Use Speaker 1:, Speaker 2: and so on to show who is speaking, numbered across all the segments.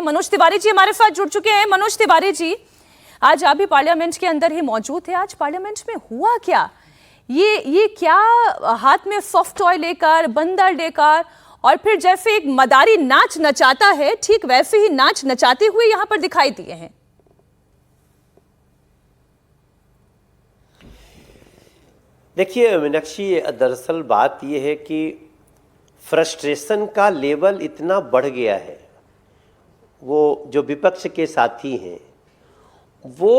Speaker 1: मनोज तिवारी जी हमारे साथ जुड़ चुके हैं। मनोज तिवारी जी, आज आप भी पार्लियामेंट के अंदर ही मौजूद थे। आज पार्लियामेंट में हुआ क्या? ये क्या हाथ में सॉफ्ट टॉय लेकर, बंदर लेकर और फिर जैसे एक मदारी नाच नचाता है, ठीक वैसे ही नाच नचाते हुए यहां पर दिखाई दिए हैं।
Speaker 2: देखिए मीनाक्षी, दरअसल बात यह है कि फ्रस्ट्रेशन का लेवल इतना बढ़ गया है। वो जो विपक्ष के साथी हैं वो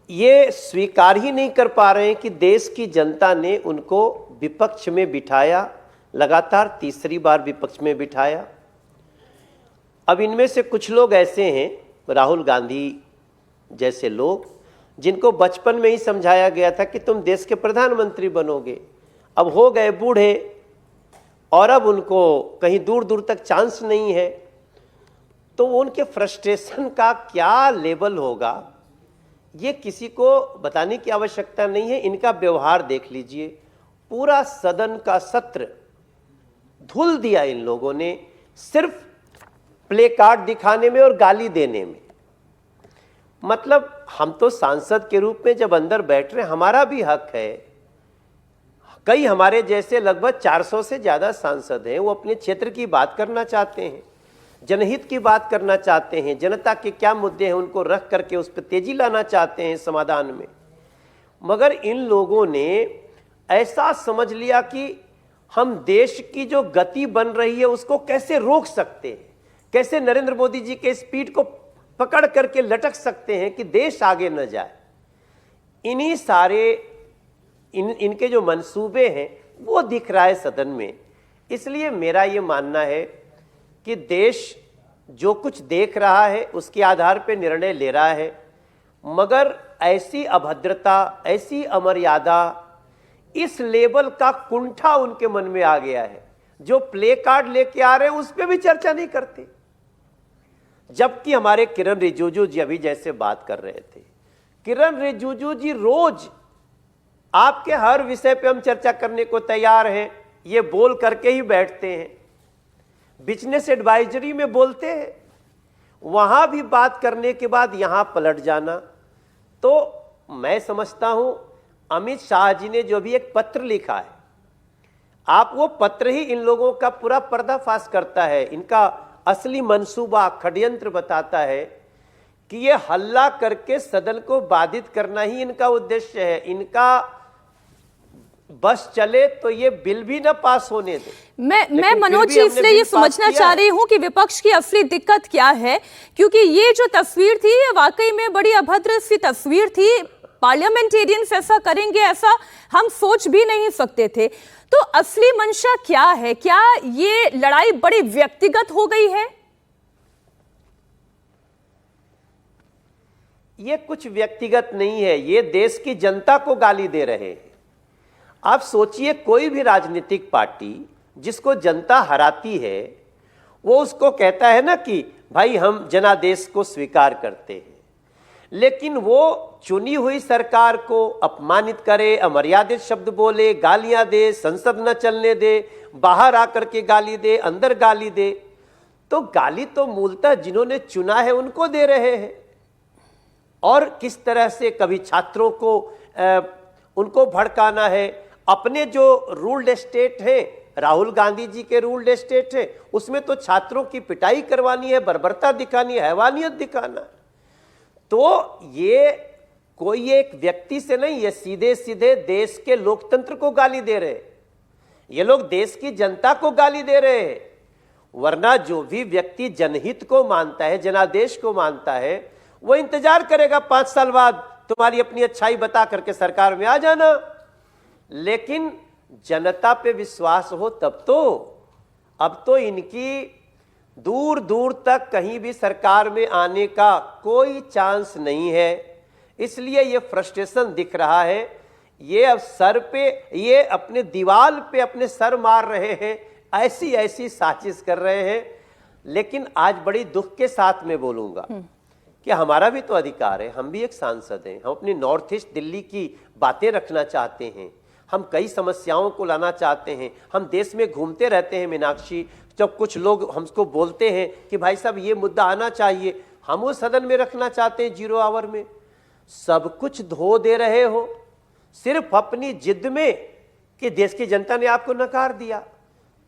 Speaker 2: ये स्वीकार ही नहीं कर पा रहे हैं कि देश की जनता ने उनको विपक्ष में बिठाया, लगातार तीसरी बार विपक्ष में बिठाया। अब इनमें से कुछ लोग ऐसे हैं, राहुल गांधी जैसे लोग, जिनको बचपन में ही समझाया गया था कि तुम देश के प्रधानमंत्री बनोगे। अब हो गए बूढ़े और अब उनको कहीं दूर दूर तक चांस नहीं है, तो उनके फ्रस्ट्रेशन का क्या लेवल होगा ये किसी को बताने की आवश्यकता नहीं है। इनका व्यवहार देख लीजिए, पूरा सदन का सत्र धुल दिया इन लोगों ने सिर्फ प्ले कार्ड दिखाने में और गाली देने में। मतलब हम तो सांसद के रूप में जब अंदर बैठ रहे हैं, हमारा भी हक है। कई हमारे जैसे लगभग 400 से ज्यादा सांसद हैं, वो अपने क्षेत्र की बात करना चाहते हैं, जनहित की बात करना चाहते हैं, जनता के क्या मुद्दे हैं उनको रख करके उस पर तेजी लाना चाहते हैं समाधान में। मगर इन लोगों ने ऐसा समझ लिया कि हम देश की जो गति बन रही है उसको कैसे रोक सकते हैं, कैसे नरेंद्र मोदी जी के स्पीड को पकड़ करके लटक सकते हैं कि देश आगे न जाए। इन्हीं सारे इनके जो मंसूबे हैं वो दिख रहा है सदन में। इसलिए मेरा ये मानना है कि देश जो कुछ देख रहा है उसके आधार पर निर्णय ले रहा है, मगर ऐसी अभद्रता, ऐसी अमर्यादा, इस लेवल का कुंठा उनके मन में आ गया है। जो प्ले कार्ड लेके आ रहे हैं उस पर भी चर्चा नहीं करते। जबकि हमारे किरण रिजिजू जी अभी जैसे बात कर रहे थे, किरण रिजिजू जी रोज आपके हर विषय पे हम चर्चा करने को तैयार हैं, ये बोल करके ही बैठते हैं। बिजनेस एडवाइजरी में बोलते हैं, वहां भी बात करने के बाद यहां पलट जाना। तो मैं समझता हूं अमित शाह जी ने जो भी एक पत्र लिखा है, आप वो पत्र ही इन लोगों का पूरा पर्दाफाश करता है, इनका असली मंसूबा, षड्यंत्र बताता है कि ये हल्ला करके सदन को बाधित करना ही इनका उद्देश्य है। इनका बस चले तो ये बिल भी ना पास होने दे।
Speaker 1: मैं मनोज जी इसलिए ये समझना चाह रही हूं कि विपक्ष की असली दिक्कत क्या है, क्योंकि ये जो तस्वीर थी ये वाकई में बड़ी अभद्र सी तस्वीर थी। पार्लियामेंटेरियंस ऐसा करेंगे ऐसा हम सोच भी नहीं सकते थे। तो असली मंशा क्या है? क्या ये लड़ाई बड़ी व्यक्तिगत हो गई है?
Speaker 2: ये कुछ व्यक्तिगत नहीं है, ये देश की जनता को गाली दे रहे हैं। आप सोचिए, कोई भी राजनीतिक पार्टी जिसको जनता हराती है वो उसको कहता है ना कि भाई हम जनादेश को स्वीकार करते हैं, लेकिन वो चुनी हुई सरकार को अपमानित करे, अमर्यादित शब्द बोले, गालियां दे, संसद न चलने दे, बाहर आकर के गाली दे, अंदर गाली दे। तो गाली तो मूलतः जिन्होंने चुना है उनको दे रहे हैं। और किस तरह से कभी छात्रों को उनको भड़काना है। अपने जो रूल्ड स्टेट है, राहुल गांधी जी के रूल्ड स्टेट है, उसमें तो छात्रों की पिटाई करवानी है, बर्बरता दिखानी है, हैवानियत दिखाना है। तो ये कोई एक व्यक्ति से नहीं, ये सीधे सीधे देश के लोकतंत्र को गाली दे रहे हैं। ये लोग देश की जनता को गाली दे रहे हैं। वरना जो भी व्यक्ति जनहित को मानता है, जनादेश को मानता है, वो इंतजार करेगा 5 साल बाद तुम्हारी अपनी अच्छाई बता करके सरकार में आ जाना। लेकिन जनता पे विश्वास हो तब तो। अब तो इनकी दूर दूर तक कहीं भी सरकार में आने का कोई चांस नहीं है। इसलिए ये फ्रस्ट्रेशन दिख रहा है। ये अब सर पे, ये अपने दीवार पे अपने सर मार रहे हैं, ऐसी ऐसी साजिश कर रहे हैं। लेकिन आज बड़ी दुख के साथ में बोलूंगा कि हमारा भी तो अधिकार है, हम भी एक सांसद हैं, हम अपनी नॉर्थ ईस्ट दिल्ली की बातें रखना चाहते हैं, हम कई समस्याओं को लाना चाहते हैं, हम देश में घूमते रहते हैं मीनाक्षी, जब कुछ लोग हमको बोलते हैं कि भाई साहब ये मुद्दा आना चाहिए, हम वो सदन में रखना चाहते हैं 0 आवर में, सब कुछ धो दे रहे हो सिर्फ अपनी जिद में कि देश की जनता ने आपको नकार दिया।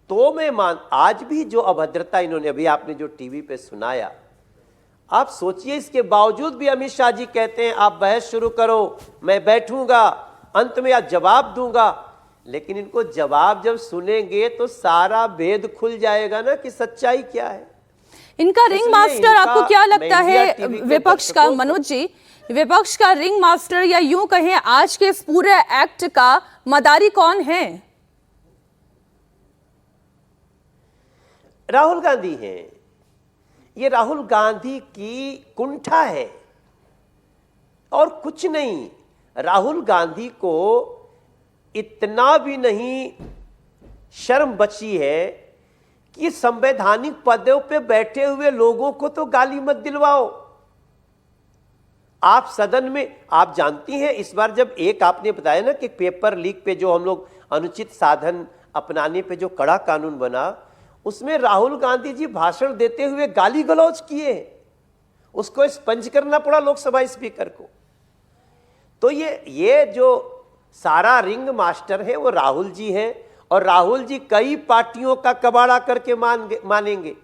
Speaker 2: तो मैं आज भी जो अभद्रता इन्होंने अभी आपने जो टीवी पे सुनाया, आप सोचिए, इसके बावजूद भी अमित शाह जी कहते हैं आप बहस शुरू करो, मैं बैठूंगा, अंत में आप जवाब दूंगा। लेकिन इनको जवाब जब सुनेंगे तो सारा भेद खुल जाएगा ना कि सच्चाई क्या है।
Speaker 1: इनका रिंग मास्टर आपको क्या लगता है विपक्ष का? मनोज जी, विपक्ष का रिंग मास्टर या यूं कहें आज के इस पूरे एक्ट का मदारी कौन है?
Speaker 2: राहुल गांधी हैं। ये राहुल गांधी की कुंठा है और कुछ नहीं। राहुल गांधी को इतना भी नहीं शर्म बची है कि संवैधानिक पदों पे बैठे हुए लोगों को तो गाली मत दिलवाओ। आप सदन में, आप जानती हैं इस बार जब एक आपने बताया ना कि पेपर लीक पे जो हम लोग अनुचित साधन अपनाने पे जो कड़ा कानून बना, उसमें राहुल गांधी जी भाषण देते हुए गाली गलौज किए, उसको स्पंज करना पड़ा लोकसभा स्पीकर को। तो ये जो सारा रिंग मास्टर है वो राहुल जी हैं, और राहुल जी कई पार्टियों का कबाड़ा करके मानेंगे।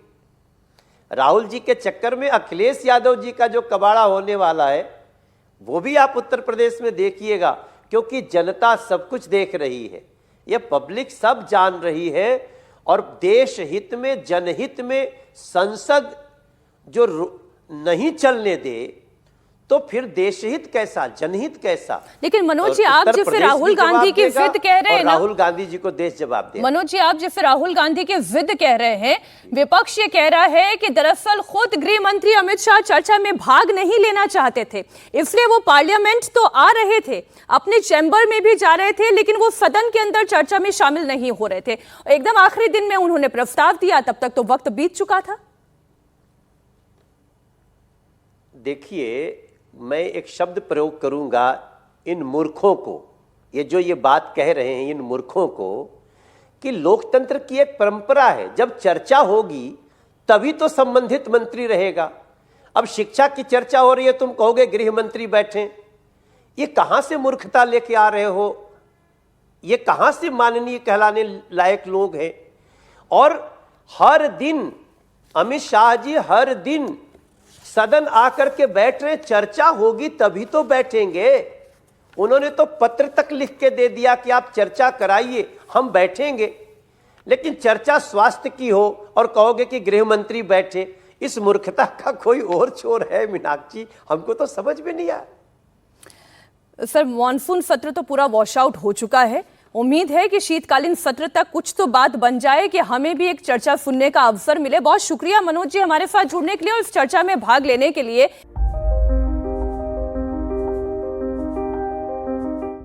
Speaker 2: राहुल जी के चक्कर में अखिलेश यादव जी का जो कबाड़ा होने वाला है वो भी आप उत्तर प्रदेश में देखिएगा, क्योंकि जनता सब कुछ देख रही है, ये पब्लिक सब जान रही है। और देश हित में, जनहित में संसद जो नहीं चलने दे तो फिर देशहित कैसा, जनहित कैसा?
Speaker 1: लेकिन मनोज जी, आप जैसे राहुल गांधी की जिद कह रहे हैं ना,
Speaker 2: राहुल गांधी जी को देश जवाब दे।
Speaker 1: मनोज जी, आप जैसे राहुल गांधी की जिद कह रहे हैं, विपक्ष ये कह रहा है कि दरअसल खुद गृह मंत्री अमित शाह चर्चा में भाग नहीं लेना चाहते थे, इसलिए वो पार्लियामेंट तो आ रहे थे, अपने चैम्बर में भी जा रहे थे, लेकिन वो सदन के अंदर चर्चा में शामिल नहीं हो रहे थे। एकदम आखिरी दिन में उन्होंने प्रस्ताव दिया, तब तक तो वक्त बीत चुका था।
Speaker 2: देखिए, मैं एक शब्द प्रयोग करूंगा इन मूर्खों को, ये जो ये बात कह रहे हैं इन मूर्खों को, कि लोकतंत्र की एक परंपरा है, जब चर्चा होगी तभी तो संबंधित मंत्री रहेगा। अब शिक्षा की चर्चा हो रही है, तुम कहोगे गृह मंत्री बैठे, ये कहां से मूर्खता लेके आ रहे हो? ये कहां से माननीय कहलाने लायक लोग हैं? और हर दिन अमित शाह जी हर दिन सदन आकर के बैठ रहे, चर्चा होगी तभी तो बैठेंगे। उन्होंने तो पत्र तक लिख के दे दिया कि आप चर्चा कराइए, हम बैठेंगे। लेकिन चर्चा स्वास्थ्य की हो और कहोगे कि गृह मंत्री बैठे, इस मूर्खता का कोई और छोर है मीनाक्षी? हमको तो समझ में नहीं आया।
Speaker 1: सर, मॉनसून सत्र तो पूरा वॉश आउट हो चुका है, उम्मीद है कि शीतकालीन सत्र तक कुछ तो बात बन जाए कि हमें भी एक चर्चा सुनने का अवसर मिले। बहुत शुक्रिया मनोज जी हमारे साथ जुड़ने के लिए और इस चर्चा में भाग लेने के लिए।